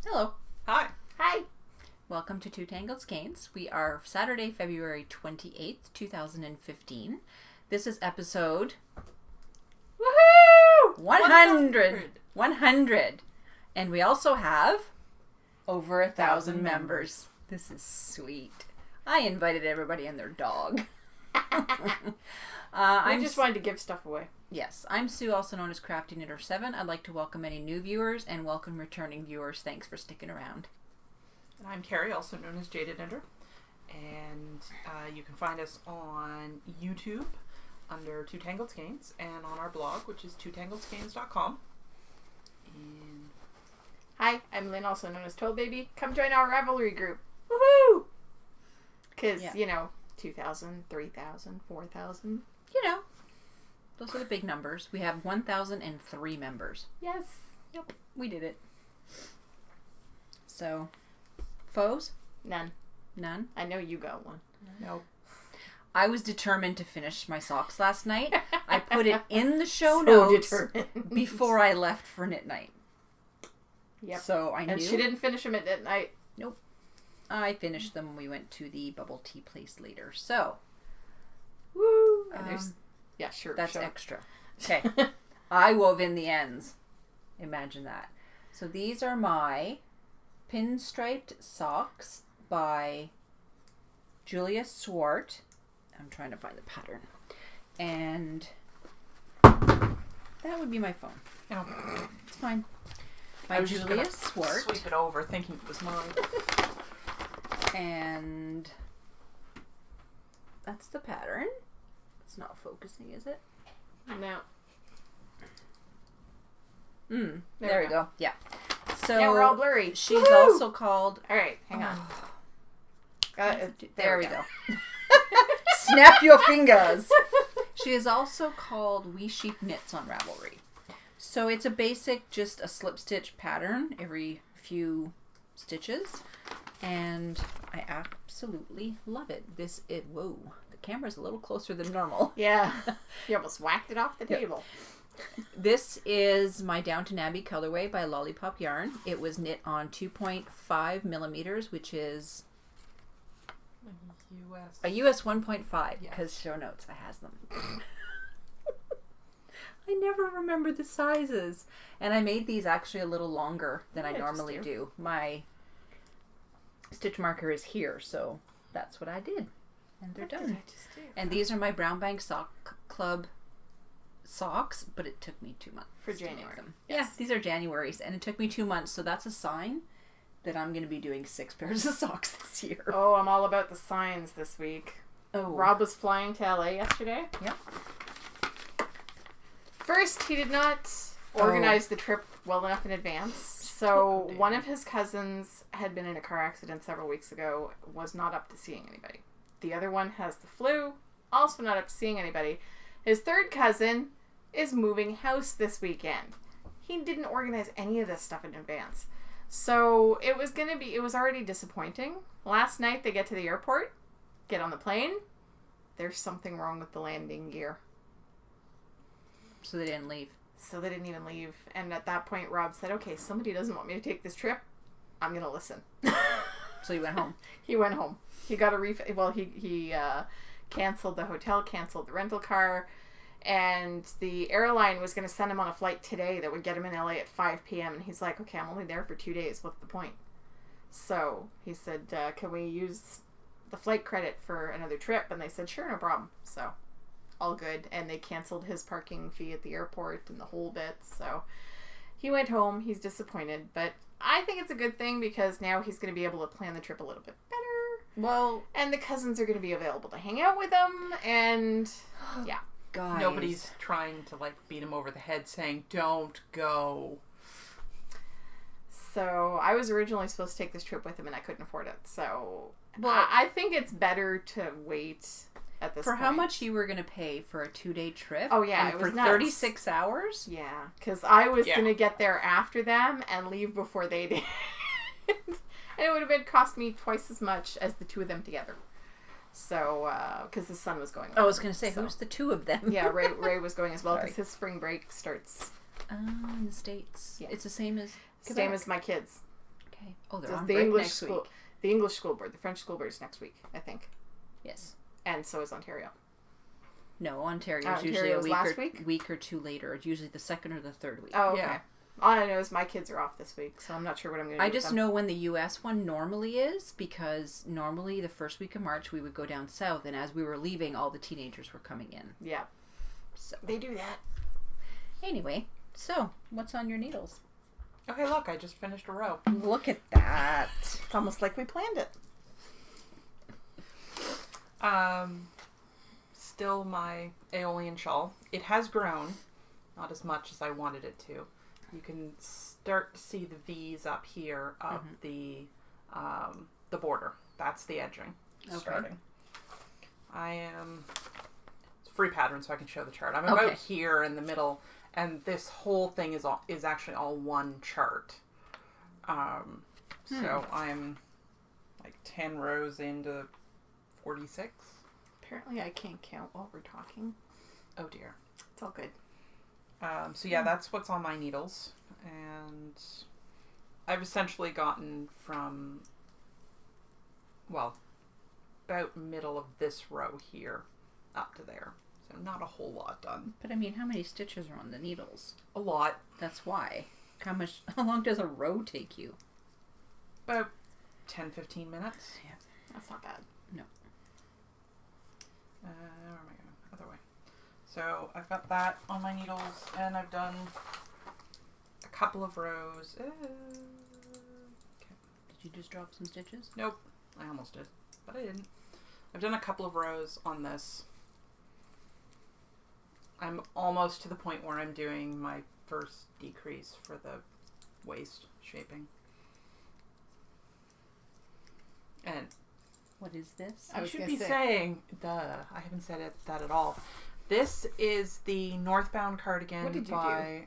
Hello. Hi. Hi. Welcome to Two Tangled Skeins. We are Saturday, February 28th, 2015. This is episode... Woohoo! 100! 100! And we also have over 1,000 members. This is sweet. I invited everybody and their dog. I just wanted to give stuff away. Yes, I'm Sue, also known as Crafty Knitter 7. I'd like to welcome any new viewers and welcome returning viewers. Thanks for sticking around. And I'm Kari, also known as Jaded Knitter. And you can find us on YouTube under Two Tangled Skeins and on our blog, which is twotangledskeins.com. And Hi, I'm Lynn, also known as Toll Baby. Come join our Ravelry group. Woohoo! Because, 2,000, 3,000, 4,000. Those are the big numbers. We have 1,003 members. Yes. Yep, we did it. So, foes? None. None? I know you got one. no. I was determined to finish my socks last night. I put it in the show notes before I left for knit night. Yep. So I knew. And she didn't finish them at night. Nope. I finished them when we went to the bubble tea place later. So. Woo! And there's... Yeah, sure. That's sure. extra. Okay. I wove in the ends. Imagine that. So these are my pinstriped socks by Julia Swart. I'm trying to find the pattern. And that would be my phone. No. It's fine. I By was just Julia gonna Swart. sweep it over thinking it was mine. And that's the pattern. It's not focusing, is it? No. There we go. Yeah. So now we're all blurry. She's Woo! also called... All right, hang on. There we go. Snap your fingers. She is also called Wee Sheep Knits on Ravelry. So it's a basic, just a slip stitch pattern every few stitches. And I absolutely love it. Whoa, the camera's a little closer than normal. Yeah. You almost whacked it off the table. This is my Downton Abbey colorway by Lollipop Yarn. It was knit on 2.5 millimeters, which is a US 1.5, because show notes, I has them. I never remember the sizes. And I made these actually a little longer than I normally do. My stitch marker is here, so that's what I did. And they're done. And these are my Brown Bank Sock Club socks, but it took me 2 months. For January. Them. Yes. Yeah, these are January's, and it took me 2 months, so that's a sign that I'm going to be doing 6 pairs of socks this year. Oh, I'm all about the signs this week. Oh. Rob was flying to LA yesterday. Yep. First, he did not organize the trip well enough in advance. So one of his cousins had been in a car accident several weeks ago, was not up to seeing anybody. The other one has the flu, also not up to seeing anybody. His third cousin is moving house this weekend. He didn't organize any of this stuff in advance. So it was already disappointing. Last night they get to the airport, get on the plane. There's something wrong with the landing gear. So they didn't leave. So they didn't even leave. And at that point, Rob said, okay, somebody doesn't want me to take this trip. I'm going to listen. So he went home. He went home. He got a refund. Well, he canceled the hotel, canceled the rental car. And the airline was going to send him on a flight today that would get him in LA at 5 p.m. And he's like, okay, I'm only there for 2 days. What's the point? So he said, can we use the flight credit for another trip? And they said, sure, no problem. So all good. And they canceled his parking fee at the airport and the whole bit. So he went home. He's disappointed. But I think it's a good thing because now he's going to be able to plan the trip a little bit better. Well, and the cousins are going to be available to hang out with him. And yeah. Guys. Nobody's trying to beat him over the head saying, don't go. So I was originally supposed to take this trip with him and I couldn't afford it. So I think it's better to wait at this point. For how much you were going to pay for a 2-day trip? Oh yeah, and it was for nuts. 36 hours? Yeah, because I was going to get there after them and leave before they did. And it would have cost me twice as much as the two of them together. So, because his son was going. I was going to say, who's the two of them? Yeah, Ray was going as well because his spring break starts in the States. Yeah. It's the same as Quebec. Same as my kids. Okay. Okay. Oh, they're Just on the break English next school, week. the English school board. The French school board is next week, I think. Yes. And so is Ontario. No, Ontario's usually a Ontario's week or two later. It's usually the second or the third week. Oh, okay. Yeah. All I know is my kids are off this week, so I'm not sure what I'm going to do. I just know when the U.S. one normally is, because normally the first week of March we would go down south, and as we were leaving, all the teenagers were coming in. Yeah. So They do that. anyway, so what's on your needles? Okay, look, I just finished a row. Look at that. It's almost like we planned it. Still my Aeolian shawl. It has grown, not as much as I wanted it to. You can start to see the V's up here of the border. That's the edging. Starting. It's a free pattern, so I can show the chart. I'm about here in the middle, and this whole thing is actually all one chart. So I'm like 10 rows into 46. Apparently I can't count while we're talking. Oh dear. It's all good. So yeah, that's what's on my needles, and I've essentially gotten from, well, about middle of this row here up to there. So not a whole lot done. But I mean, how many stitches are on the needles? A lot. That's why. How long does a row take you? About 10-15 minutes. Yeah. That's not bad. No. Where am I going? Other way. So I've got that on my needles, and I've done a couple of rows. Did you just drop some stitches? Nope. I almost did, but I didn't. I've done a couple of rows on this. I'm almost to the point where I'm doing my first decrease for the waist shaping. And what is this? I should be saying, I haven't said that at all. This is the Northbound cardigan. What did you by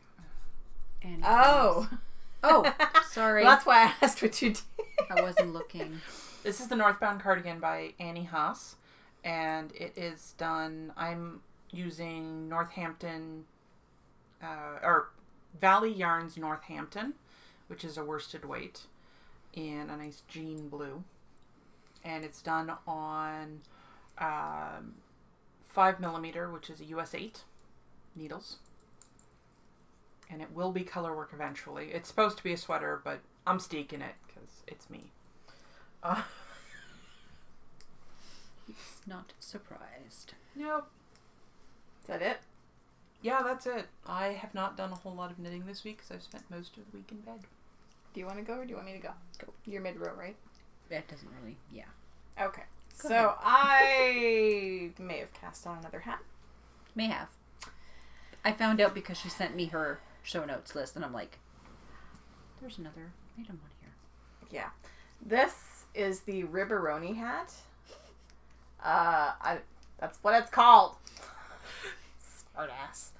Annie Oh. Oh, sorry. Well, that's why I asked what you did. I wasn't looking. This is the Northbound cardigan by Annie Haas, and it is done. I'm using Northampton, or Valley Yarns Northampton, which is a worsted weight, in a nice jean blue, and it's done on 5mm, which is a US 8 needles, and it will be color work eventually. It's supposed to be a sweater, but I'm steaking it because it's me. He's not surprised. Nope. Is that it? Yeah, that's it. I have not done a whole lot of knitting this week because I've spent most of the week in bed. Do you want to go or do you want me to go? Go. You're mid-row, right? That doesn't really, yeah. Okay. Go So ahead. I may have cast on another hat. May have. I found out because she sent me her show notes list, and I'm like, there's another item on here. Yeah. This is the Ribberoni hat. That's what it's called. Smart ass.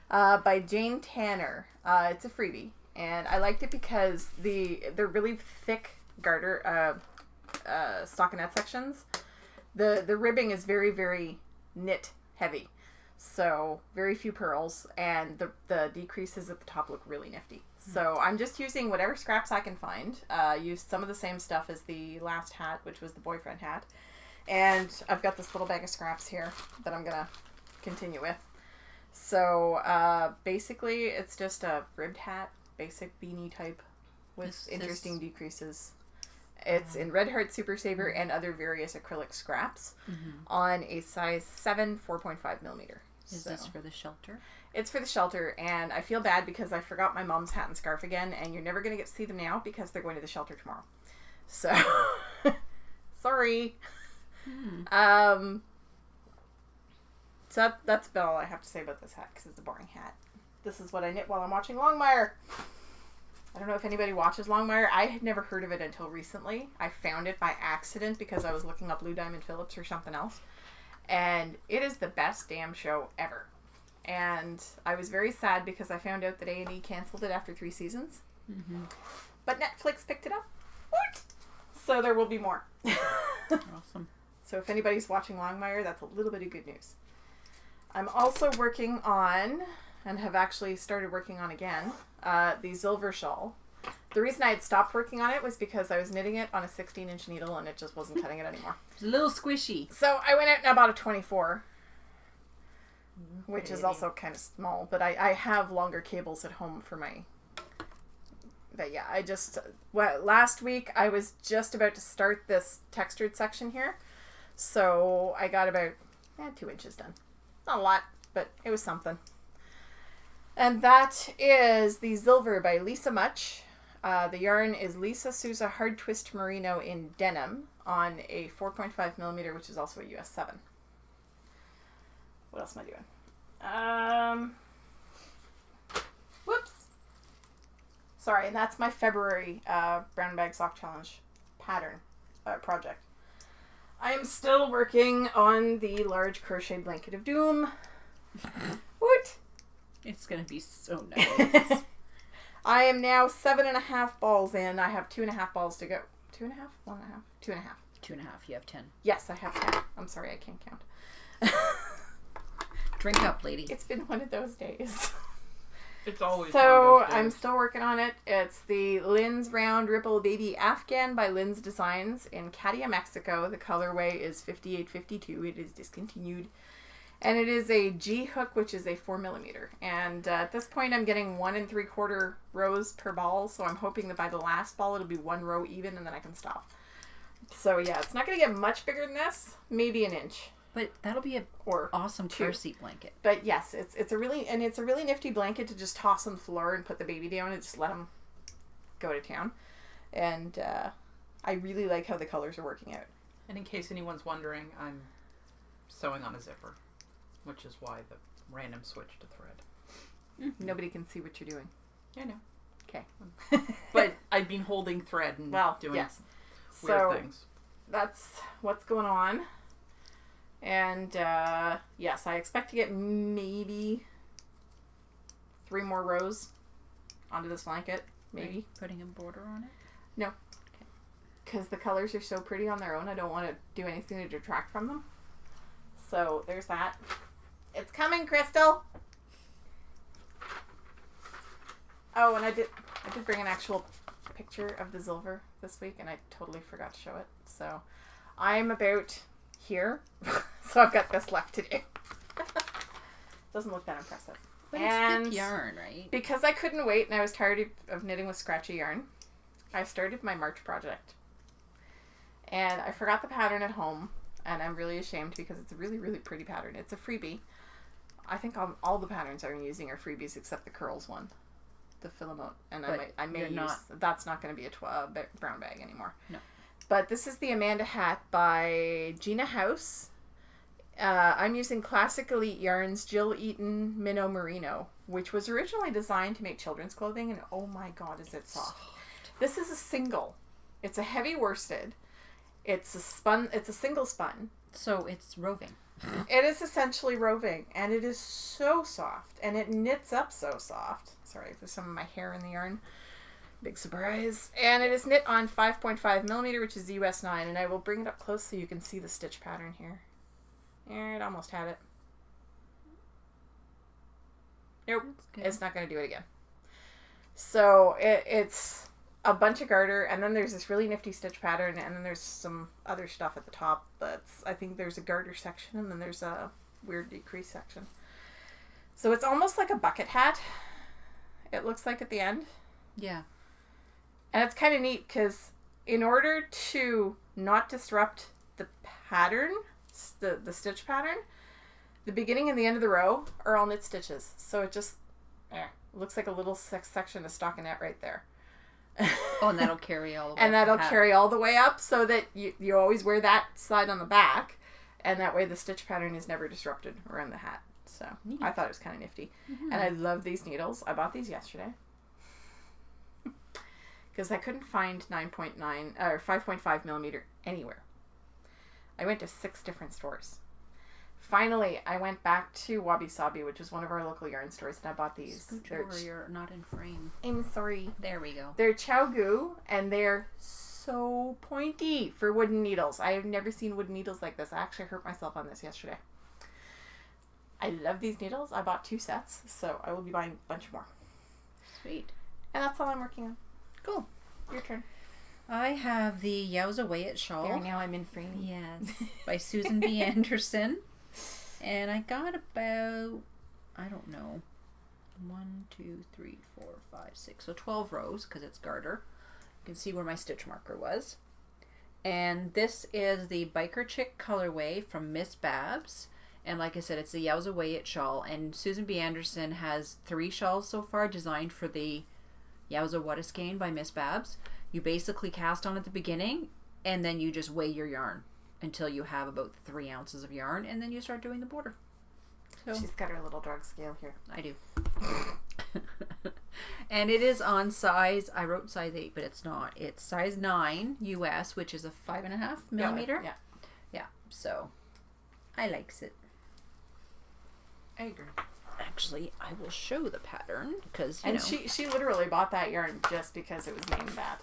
By Jane Tanner. It's a freebie, and I liked it because they're really thick garter stockinette sections. The ribbing is very, very knit heavy, so very few pearls, and the decreases at the top look really nifty. So I'm just using whatever scraps I can find. Used some of the same stuff as the last hat, which was the boyfriend hat. And I've got this little bag of scraps here that I'm going to continue with. So basically it's just a ribbed hat, basic beanie type with interesting decreases. It's in Red Heart Super Saver and other various acrylic scraps on a size 7, 4.5mm. Is this for the shelter? It's for the shelter, and I feel bad because I forgot my mom's hat and scarf again, and you're never going to get to see them now because they're going to the shelter tomorrow. So, sorry. So that's about all I have to say about this hat because it's a boring hat. This is what I knit while I'm watching Longmire. I don't know if anybody watches Longmire. I had never heard of it until recently. I found it by accident because I was looking up Blue Diamond Phillips or something else. And it is the best damn show ever. And I was very sad because I found out that A&E canceled it after 3 seasons. But Netflix picked it up. What? So there will be more. Awesome. So if anybody's watching Longmire, that's a little bit of good news. I'm also working on, and have actually started working on again, the Zilver shawl The reason I had stopped working on it was because I was knitting it on a 16-inch needle and it just wasn't cutting it anymore. It's a little squishy. So I went out and I bought a 24, which is also kind of small, but I have longer cables at home for my... But yeah, last week I was just about to start this textured section here, so I got about 2 inches done. Not a lot, but it was something. And that is the Zilver by Lisa Much. The yarn is Lisa Souza Hard Twist Merino in denim on a 4.5 millimeter, which is also a US 7. What else am I doing? Whoops. Sorry, and that's my February Brown Bag Sock Challenge pattern project. I am still working on the large crochet blanket of doom. What? It's going to be so nice. I am now 7.5 balls in. I have 2.5 balls to go. 2.5? 1.5? 2.5. 2.5. You have 10. Yes, I have 10. I'm sorry, I can't count. Drink up, lady. It's been one of those days. It's always so one of those days. I'm still working on it. It's the Lynn's Round Ripple Baby Afghan by Lynn's Designs in Cadia, Mexico. The colorway is 5852. It is discontinued. And it is a G hook, which is a 4 millimeter. And at this point, I'm getting 1 3/4 rows per ball. So I'm hoping that by the last ball, it'll be 1 row even, and then I can stop. So yeah, it's not going to get much bigger than this. Maybe an inch. But that'll be an awesome car seat blanket. But yes, it's a really nifty blanket to just toss on the floor and put the baby down and just let him go to town. And I really like how the colors are working out. And in case anyone's wondering, I'm sewing on a zipper, which is why the random switch to thread. Mm-hmm. Nobody can see what you're doing. I know. Okay. But I've been holding thread and doing weird things. That's what's going on. And yes, I expect to get maybe 3 more rows onto this blanket. Maybe. Putting a border on it? No. Because the colors are so pretty on their own, I don't want to do anything to detract from them. So there's that. It's coming, Crystal! Oh, and I did bring an actual picture of the Zilver this week, and I totally forgot to show it. So I'm about here. So I've got this left to do. Doesn't look that impressive. But it's thick yarn, right? Because I couldn't wait and I was tired of knitting with scratchy yarn, I started my March project. And I forgot the pattern at home, and I'm really ashamed because it's a really, really pretty pattern. It's a freebie. I think all the patterns I'm using are freebies except the curls one. The filament. And I may use... That's not going to be a brown bag anymore. No. But this is the Amanda hat by Gina House. I'm using Classic Elite Yarns Jill Eaton Minnow Merino, which was originally designed to make children's clothing, and oh my god, is it soft. This is a single. It's a heavy worsted. It's a single spun. So it's roving. It is essentially roving, and it is so soft, and it knits up so soft. Sorry, there's some of my hair in the yarn. Big surprise. And it is knit on 5.5 millimeter, which is US 9, and I will bring it up close so you can see the stitch pattern here. It almost had it. Nope, it's not going to do it again. So it's a bunch of garter, and then there's this really nifty stitch pattern, and then there's some other stuff at the top. But I think there's a garter section, and then there's a weird decrease section. So it's almost like a bucket hat, it looks like at the end. Yeah. And it's kind of neat because in order to not disrupt the pattern, the stitch pattern, the beginning and the end of the row are all knit stitches. So it just looks like a little section of stockinette right there. Oh, and that'll carry all the way and that'll carry all the way up so that you always wear that side on the back, and that way the stitch pattern is never disrupted around the hat. So neat. I thought it was kind of nifty. Mm-hmm. And I love these needles. I bought these yesterday because I couldn't find 9.9 or 5.5 millimeter anywhere. I went to 6 different stores. Finally, I went back to Wabi Sabi, which is one of our local yarn stores, and I bought these. You're not in frame. I'm sorry. There we go. They're Chow-gu, and they're so pointy for wooden needles. I have never seen wooden needles like this. I actually hurt myself on this yesterday. I love these needles. I bought 2 sets, so I will be buying a bunch more. Sweet. And that's all I'm working on. Cool. Your turn. I have the Yowza Way It shawl. There, now I'm in frame. Yes. By Susan B. Anderson. And I got about, I don't know, 1, 2, 3, 4, 5, 6. So 12 rows because it's garter. You can see where my stitch marker was. And this is the Biker Chick colorway from Miss Babs. And like I said, it's the Yowza Way It shawl. And Susan B. Anderson has 3 shawls so far designed for the Yowza What a Skein by Miss Babs. You basically cast on at the beginning, and then you just weigh your yarn until you have about 3 ounces of yarn, and then you start doing the border. So She's got her little drug scale here. I do. And it is on size, I wrote size 8, but it's not. It's size 9 US, which is a 5.5 millimeter. Yeah. Yeah, so I likes it. I agree. Actually, I will show the pattern, because, And she literally bought that yarn just because it was named that.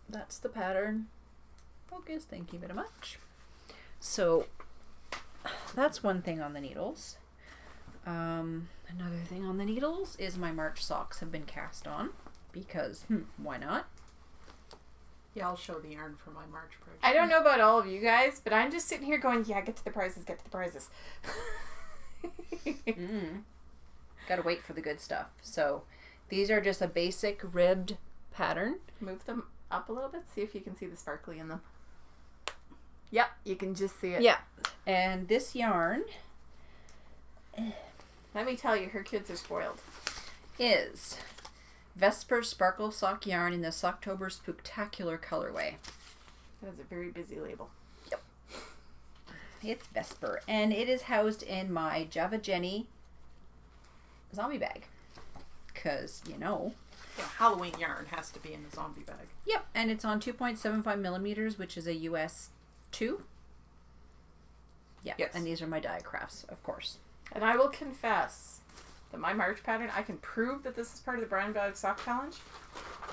That's the pattern. Focus, thank you very much. So that's one thing on the needles. Another thing on the needles is my March socks have been cast on because why not? Yeah, I'll show the yarn for my March project. I don't know about all of you guys, but I'm just sitting here going, yeah, get to the prizes, get to the prizes. Gotta wait for the good stuff. So these are just a basic ribbed pattern. Move them up a little bit, see if you can see the sparkly in them. Yep, you can just see it. Yeah. And this yarn Let me tell you, her kids are spoiled. is Vesper Sparkle Sock Yarn in the Socktober Spooktacular colorway. That is a very busy label. Yep. It's Vesper. And it is housed in my Java Jenny zombie bag. Because, Yeah, Halloween yarn has to be in the zombie bag. Yep. And it's on 2.75 millimeters, which is a US 2. Yeah. Yes. And these are my die crafts, of course. And I will confess that my March pattern, I can prove that this is part of the brown bag sock challenge.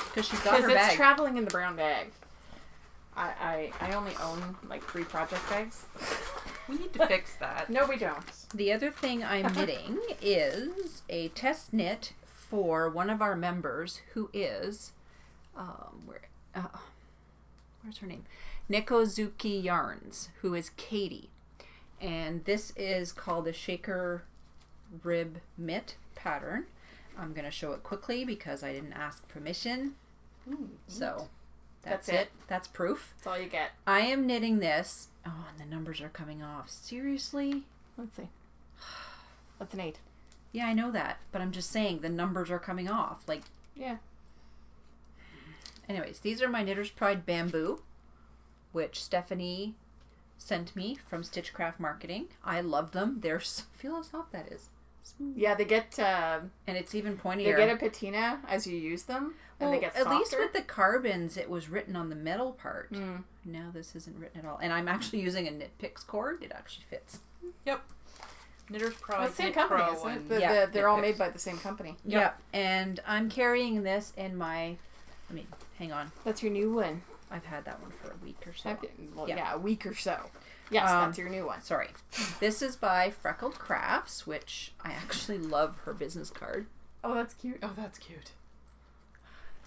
Because she's got her Because it's bag. traveling in the brown bag. I only own like 3 project bags. We need to fix that. No, we don't. The other thing I'm knitting is a test knit for one of our members who is, where's her name? Nikozuki Yarns, who is Katie. And this is called the Shaker Rib Mitt pattern. I'm going to show it quickly because I didn't ask permission. So that's it. That's proof. That's all you get. I am knitting this. Oh, and the numbers are coming off. Seriously? Let's see. That's an 8. Yeah, I know that, but I'm just saying the numbers are coming off. Like, yeah. Anyways, these are my Knitter's Pride bamboo, which Stephanie sent me from Stitchcraft Marketing. I love them. They're feel how soft that is. Smooth. Yeah, they get And it's even pointier. they get a patina as you use them, and they get softer. At least with the carbons, it was written on the metal part. Now this isn't written at all. And I'm actually using a Knit Picks cord. It actually fits. Yep. Knitter's Pride. Well, same Knit company, Pro, isn't it? and Yeah. They're all made by the same company. Yep. And I'm carrying this in my... hang on. That's your new one. I've had that one for a week or so. Yeah, a week or so. Yes, that's your new one. Sorry. This is by Freckled Crafts, which I actually love her business card. Oh, that's cute. Oh, that's cute.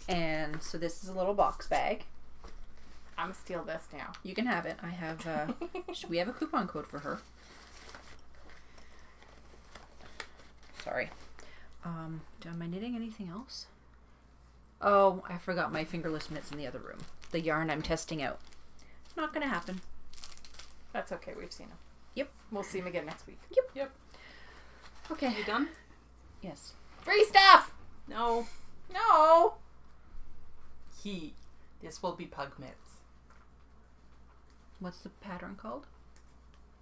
And so this is a little box bag. I'm gonna steal this now. You can have it. I have, we have a coupon code for her. Sorry. Am I knitting anything else? Oh, I forgot my fingerless mitts in the other room. The yarn I'm testing out. Not gonna happen. That's okay. We've seen them. Yep. We'll see them again next week. Yep. Okay. You done? Yes. Free stuff! No. No! This will be pug mitts. What's the pattern called?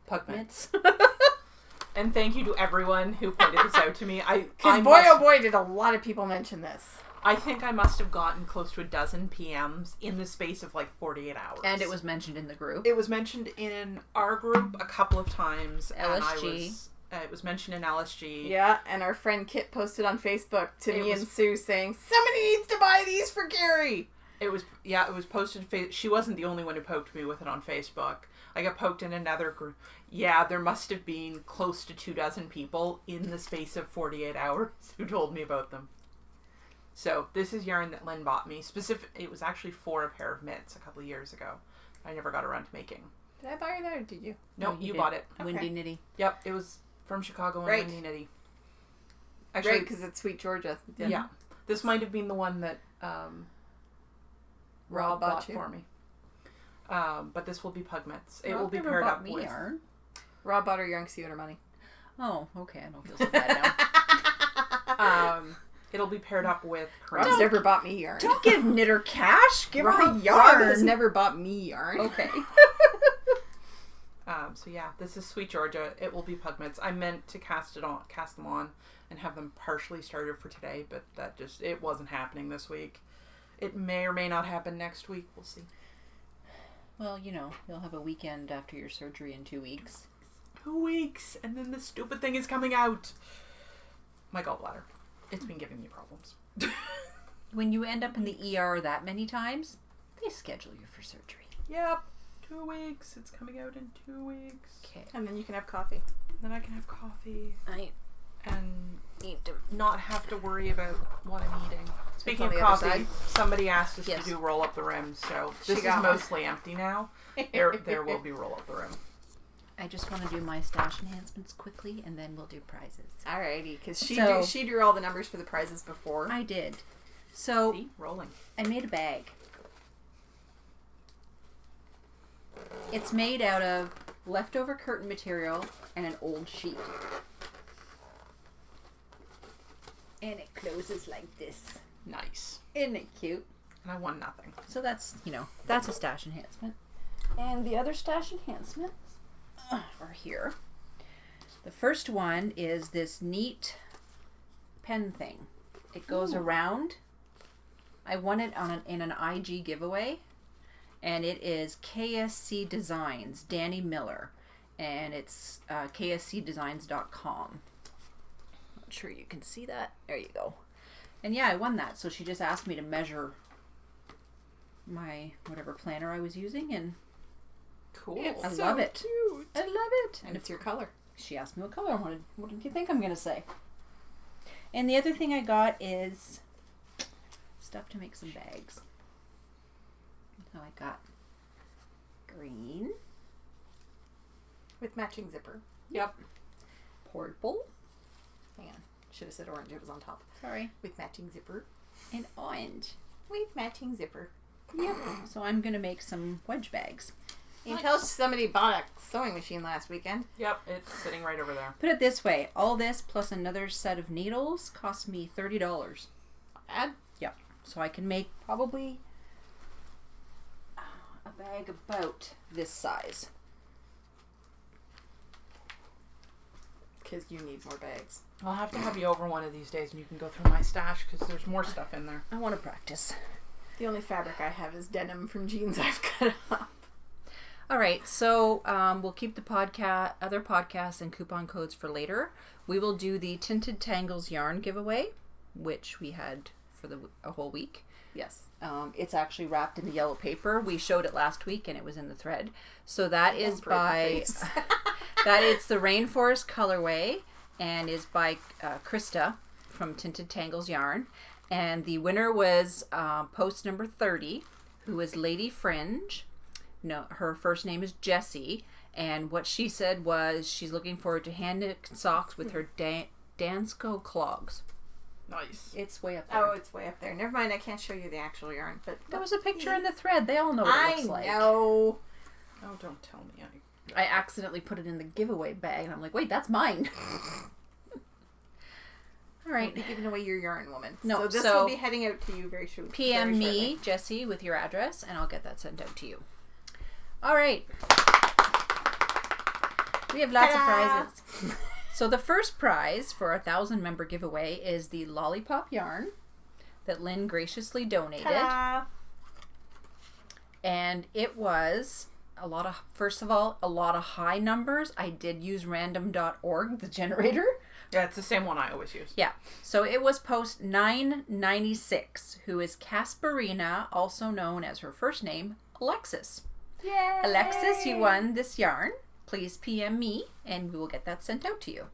Pug mitts. And thank you to everyone who pointed this out to me. Because boy, oh boy, did a lot of people mention this. I think I must have gotten close to 12 PMs in the space of like 48 hours. And it was mentioned in the group. It was mentioned in our group a couple of times. LSG. And it was mentioned in LSG. Yeah, and our friend Kit posted on Facebook to me and Sue saying, somebody needs to buy these for Gary. It was posted. She wasn't the only one who poked me with it on Facebook. I got poked in another group. Yeah, there must have been close to 24 people in the space of 48 hours who told me about them. So this is yarn that Lynn bought me. It was actually for a pair of mitts a couple of years ago. I never got around to making. Did I buy her that or did you? No, you bought it. Windy Nitty. Yep, it was from Chicago and Right. Windy Nitty. Actually, right, because it's Sweet Georgia. Yeah. This might have been the one that Rob bought for me. But this will be pug mitts. It will be paired up with yarn. Rob bought her yarn because he owed her money. Oh, okay. I don't feel so bad now. It'll be paired up with Rob's never bought me yarn. Don't give Knitter cash. Give her yarn. Rob has never bought me yarn. Okay. So yeah, this is Sweet Georgia. It will be pug mitts. I meant to cast them on, and have them partially started for today, but it wasn't happening this week. It may or may not happen next week. We'll see. Well, you'll have a weekend after your surgery in 2 weeks. 2 weeks, and then the stupid thing is coming out. My gallbladder. It's been giving me problems. When you end up in the ER that many times, they schedule you for surgery. Yep. 2 weeks. It's coming out in 2 weeks. Okay. And then you can have coffee. Then I can have coffee. And need to not have to worry about what I'm eating. Speaking of the coffee, somebody asked us Yes. to do roll up the rim, so this is got mostly empty now. There will be roll up the rim. I just want to do my stash enhancements quickly, and then we'll do prizes. Alrighty, because So- she drew all the numbers for the prizes before. I did. So See? Rolling. I made a bag. It's made out of leftover curtain material and an old sheet. And it closes like this. Nice. Isn't it cute? And I won nothing. So that's, that's a stash enhancement. And the other stash enhancements are here. The first one is this neat pen thing. It goes around. I won it in an IG giveaway. And it is KSC Designs, Danny Miller. And it's kscdesigns.com. Not sure you can see that. There you go. And yeah, I won that. So she just asked me to measure my whatever planner I was using, and Cool. It's I so love it. Cute. I love it. And it's your color. She asked me what color I wanted. What did you think I'm going to say? And the other thing I got is stuff to make some bags. So I got green. With matching zipper. Yep. Purple. Hang on. Should have said orange. It was on top. Sorry. With matching zipper. And orange. With matching zipper. Yep. So I'm going to make some wedge bags. You can tell somebody bought a sewing machine last weekend. Yep. It's sitting right over there. Put it this way. All this plus another set of needles cost me $30. Bad. Yep. So I can make probably a bag about this size. Because you need more bags. I'll have to have you over one of these days and you can go through my stash because there's more stuff in there. I want to practice. The only fabric I have is denim from jeans I've cut up. All right, so we'll keep the other podcasts and coupon codes for later. We will do the Tinted Tangles yarn giveaway, which we had for a whole week. Yes. It's actually wrapped in the yellow paper. We showed it last week, and it was in the thread. So that is by it's the Rainforest colorway, and is by Krista from Tinted Tangles Yarn. And the winner was post number 30, who is Lady Fringe. No, her first name is Jessie, and what she said was she's looking forward to hand-knit socks with her Dansko clogs. Nice. It's way up there. Oh, it's way up there. Never mind, I can't show you the actual yarn. But There was a picture in the thread. They all know what it looks like. I know. Oh, don't tell me. I accidentally put it in the giveaway bag, and I'm like, wait, that's mine. All right. Won't be giving away your yarn, woman. No, so this so will be heading out to you very shortly. PM me, Jessie, with your address, and I'll get that sent out to you. All right. We have lots of prizes. So the first prize for our 1,000-member giveaway is the lollipop yarn that Lynn graciously donated. Ta-da! And it was a lot of high numbers. I did use random.org, the generator. Yeah, it's the same one I always use. Yeah. So it was post 996, who is Casperina, also known as her first name, Alexis. Yay! Alexis, you won this yarn. Please PM me, and we will get that sent out to you.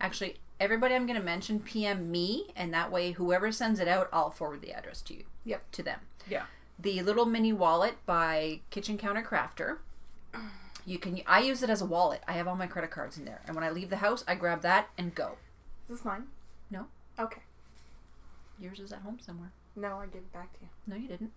Actually, everybody I'm going to mention PM me, and that way whoever sends it out, I'll forward the address to you. Yep. To them. Yeah. The little mini wallet by Kitchen Counter Crafter. I use it as a wallet. I have all my credit cards in there. And when I leave the house, I grab that and go. Is this mine? No. Okay. Yours is at home somewhere. No, I gave it back to you. No, you didn't.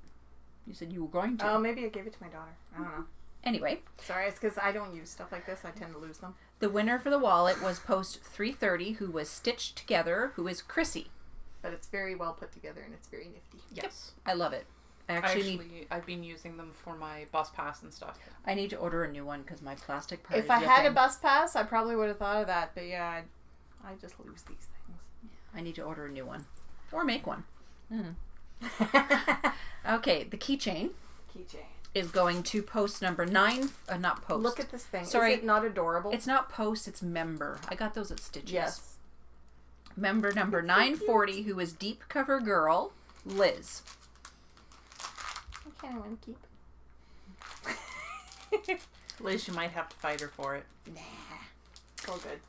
You said you were going to. Oh, maybe I gave it to my daughter. I don't know. Anyway. Sorry, it's because I don't use stuff like this. I tend to lose them. The winner for the wallet was post 330, who was stitched together, who is Chrissy. But it's very well put together and it's very nifty. Yes. I love it. I've been using them for my bus pass and stuff. I need to order a new one because my plastic part If I had a bus pass, I probably would have thought of that. But yeah, I just lose these things. I need to order a new one. Or make one. Okay, the keychain. Is going to post number 9. Not post. Look at this thing. Sorry. Is it not adorable? It's not post, it's member. I got those at Stitches. Yes. Member number 940, who is Deep Cover Girl, Liz. I kind of want to keep. Liz, you might have to fight her for it. Nah. It's all good.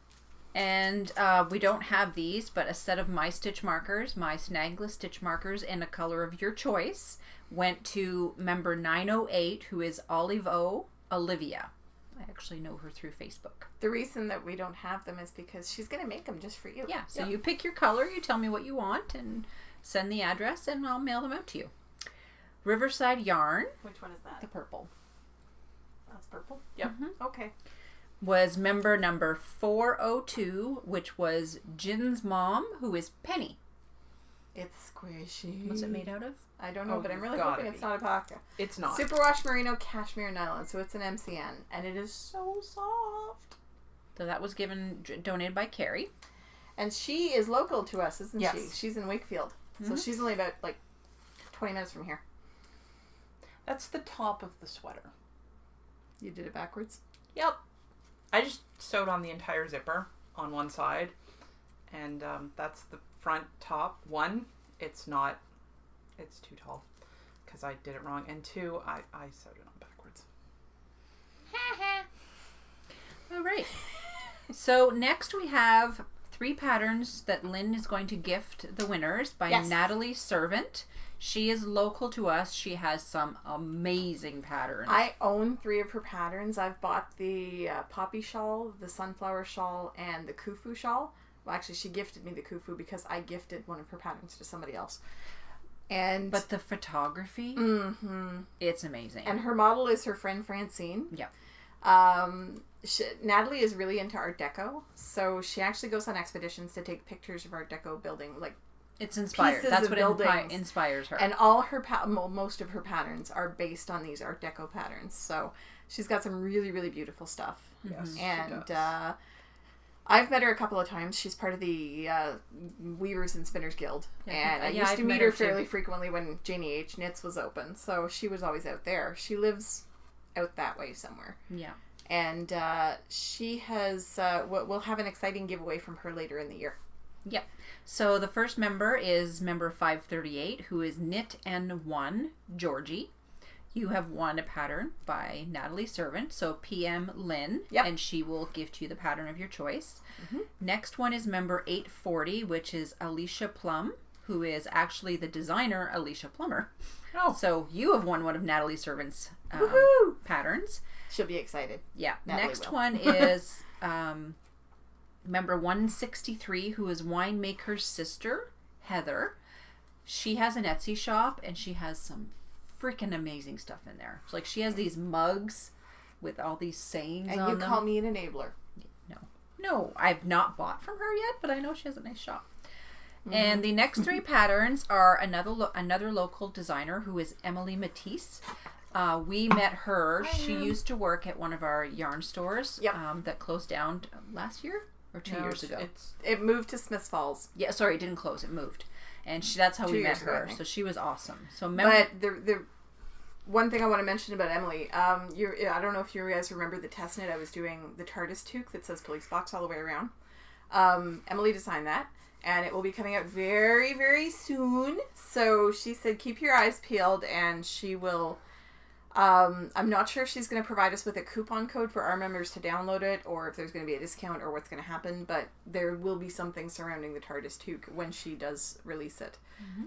And we don't have these, but a set of my stitch markers, my snagless stitch markers, in a color of your choice, went to member 908, who is Olive O. Olivia. I actually know her through Facebook. The reason that we don't have them is because she's going to make them just for you. Yeah, so you pick your color, you tell me what you want, and send the address, and I'll mail them out to you. Riverside Yarn. Which one is that? The purple. That's purple? Yep. Mm-hmm. Okay. Was member number 402, which was Jin's mom, who is Penny. It's squishy. What's it made out of? I don't know, Oh, but I'm really gotta hoping be. it's not a paca. It's not. Superwash Merino Cashmere Nylon, so it's an MCN, and it is so soft. So that was donated by Kari. And she is local to us, isn't Yes. she? She's in Wakefield. So she's only about, 20 minutes from here. That's the top of the sweater. You did it backwards? Yep. I just sewed on the entire zipper on one side, and that's the front top. 1, it's too tall because I did it wrong, and 2, I sewed it on backwards. All right. So next we have 3 patterns that Lynn is going to gift the winners by Natalie Servant. She is local to us. She has some amazing patterns. I own 3 of her patterns. I've bought the poppy shawl, the sunflower shawl, and the kufu shawl. Well, actually, she gifted me the kufu because I gifted one of her patterns to somebody else. But the photography, it's amazing. And her model is her friend Francine. Yep. Natalie is really into Art Deco, so she actually goes on expeditions to take pictures of Art Deco building, it's inspired. That's what inspires her. And all her most of her patterns are based on these Art Deco patterns. So she's got some really, really beautiful stuff. Yes, and I've met her a couple of times. She's part of the Weavers and Spinners Guild, and I used to meet her fairly frequently when Janie H. Knits was open. So she was always out there. She lives out that way somewhere. Yeah. And she has. We'll have an exciting giveaway from her later in the year. Yep. So the first member is member 538, who is Knit and One, Georgie. You have won a pattern by Natalie Servant, so PM Lynn, and she will gift you the pattern of your choice. Next one is member 840, which is Alicia Plum, who is actually the designer, Alicia Plummer. Oh. So you have won one of Natalie Servant's patterns. She'll be excited. Yeah. Natalie Next will. one is member 163, who is Winemaker's sister, Heather. She has an Etsy shop, and she has some freaking amazing stuff in there. It's she has these mugs with all these sayings on them. And you call me an enabler. No, I've not bought from her yet, but I know she has a nice shop. And the next 3 patterns are another local designer, who is Emily Matisse. We met her. She used to work at one of our yarn stores that closed down last year or 2 years ago. It moved to Smiths Falls. Yeah, sorry, it didn't close. It moved. And that's how we met her. So she was awesome. So but the one thing I want to mention about Emily, I don't know if you guys remember the test knit I was doing, the TARDIS toque that says police box all the way around. Emily designed that, and it will be coming out very, very soon. So she said keep your eyes peeled, and she will I'm not sure if she's going to provide us with a coupon code for our members to download it, or if there's going to be a discount, or what's going to happen, but there will be something surrounding the TARDIS too when she does release it.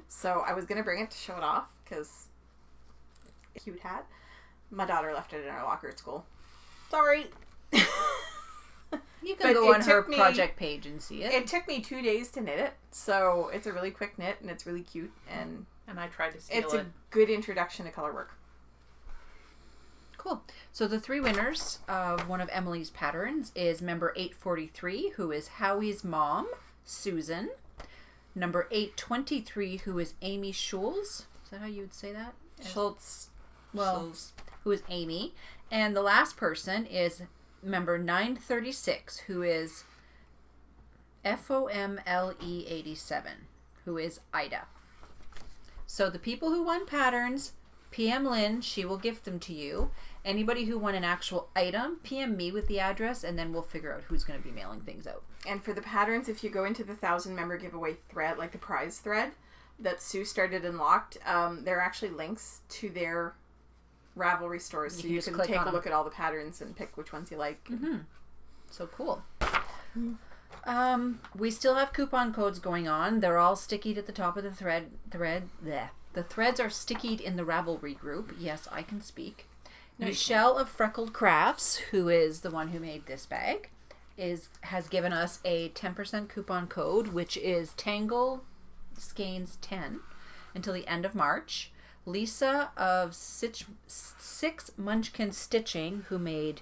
So I was going to bring it to show it off, because cute hat. My daughter left it in our locker at school. Sorry. You can go on her project page and see it. It took me 2 days to knit it, so it's a really quick knit, and it's really cute, and I tried to steal it. It's a good introduction to color work. Cool. So the 3 winners of one of Emily's patterns is member 843, who is Howie's mom, Susan. Number 823, who is Amy Schulz. Is that how you would say that? Schultz. Well, Schultz. Who is Amy. And the last person is member 936, who is FOMLE87, who is Ida. So the people who won patterns, PM Lynn, she will gift them to you. Anybody who won an actual item, PM me with the address, and then we'll figure out who's going to be mailing things out. And for the patterns, if you go into the 1,000 member giveaway thread, like the prize thread that Sue started and locked, there are actually links to their Ravelry stores, so you can take a look at all the patterns and pick which ones you like. So cool. We still have coupon codes going on. They're all stickied at the top of the thread. The threads are stickied in the Ravelry group. Yes, I can speak. Michelle of Freckled Crafts, who is the one who made this bag, has given us a 10% coupon code, which is Tangled Skeins 10 until the end of March. Lisa of Six Munchkin Stitching, who made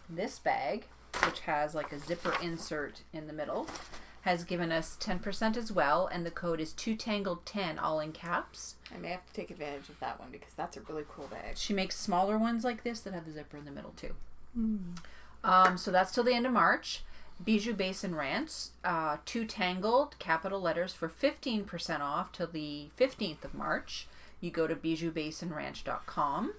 this bag, which has like a zipper insert in the middle, has given us 10% as well, and the code is 2tangled10, all in caps. I may have to take advantage of that one because that's a really cool bag. She makes smaller ones like this that have the zipper in the middle too. So that's till the end of March. Bijou Basin Ranch, 2 Tangled, capital letters, for 15% off till the 15th of March. You go to bijoubasinranch.com.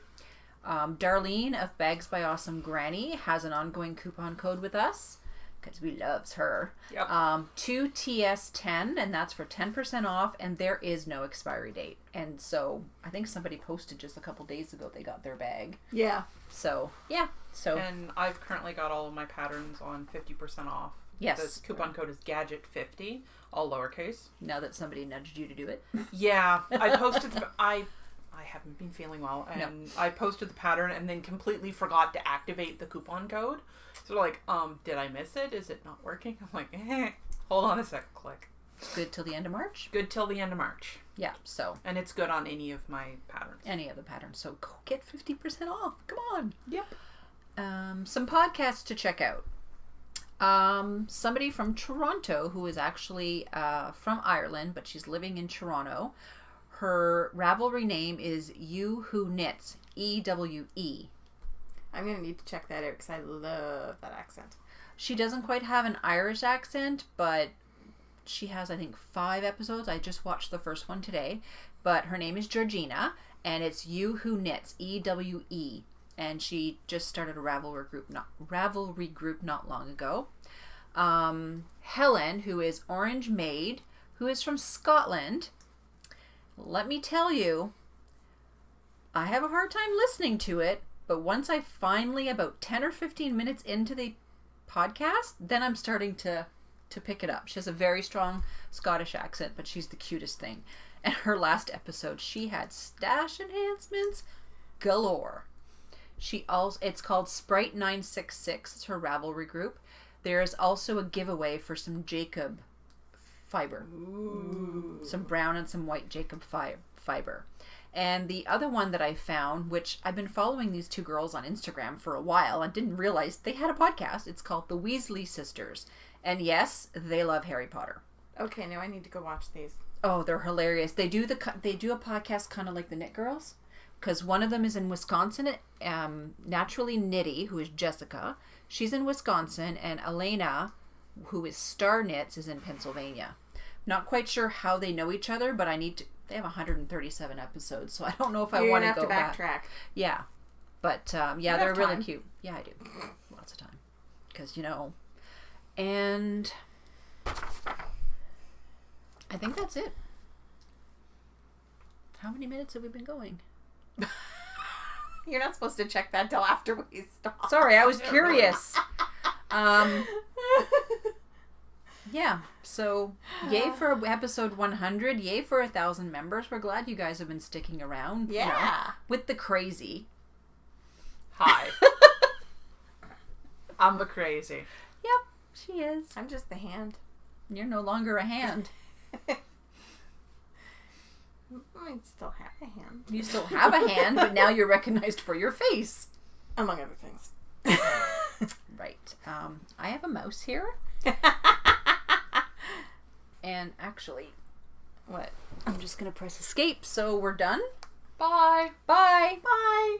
Darlene of Bags by Awesome Granny has an ongoing coupon code with us because we loves her. 2TS10, and that's for 10% off, and there is no expiry date. And so I think somebody posted just a couple days ago they got their bag. Yeah. So, yeah. So and I've currently got all of my patterns on 50% off. Yes. The coupon code is Gadget50, all lowercase. Now that somebody nudged you to do it. Yeah. I posted I haven't been feeling well, and I posted the pattern and then completely forgot to activate the coupon code. So like, did I miss it? Is it not working? I'm like, hold on a sec, click. It's good till the end of March? Good till the end of March. Yeah, so. And it's good on any of my patterns. Any of the patterns. So go get 50% off. Come on. Yep. Some podcasts to check out. Somebody from Toronto who is actually from Ireland, but she's living in Toronto. Her Ravelry name is You Who Knits, EWE. I'm going to need to check that out because I love that accent. She doesn't quite have an Irish accent, but she has, I think, 5 episodes. I just watched the first one today. But her name is Georgina, and it's You Who Knits, EWE. And she just started a Ravelry group not long ago. Helen, who is Orange Maid, who is from Scotland. Let me tell you, I have a hard time listening to it, but once I finally, about 10 or 15 minutes into the podcast, then I'm starting to pick it up. She has a very strong Scottish accent, but she's the cutest thing. And her last episode, she had stash enhancements galore. It's called Sprite 966. It's her Ravelry group. There is also a giveaway for some Jacob fiber. Ooh. Some brown and some white Jacob fiber. And the other one that I found, which I've been following these 2 girls on Instagram for a while, I didn't realize they had a podcast. It's called The Weasley Sisters. And yes, they love Harry Potter. Okay, now I need to go watch these. Oh, they're hilarious. They do a podcast kind of like the Knit Girls, because one of them is in Wisconsin. Naturally Knitty, who is Jessica, she's in Wisconsin, and Elena, who is Star Knits, is in Pennsylvania. Not quite sure how they know each other, but they have 137 episodes, so I don't know if I want to go back. Backtrack. Yeah, but yeah, they're really cute. Yeah, I do. Lots of time, because and I think that's it. How many minutes have we been going? You're not supposed to check that till after we stop. Sorry, I was curious. Yeah, so yay for episode 100. Yay for 1,000 members. We're glad you guys have been sticking around. Yeah. You know, with the crazy. Hi. I'm the crazy. Yep, she is. I'm just the hand. You're no longer a hand. I still have a hand. You still have a hand, but now you're recognized for your face. Among other things. Right. I have a mouse here. And actually, What? I'm just going to press escape, so we're done. Bye. Bye. Bye.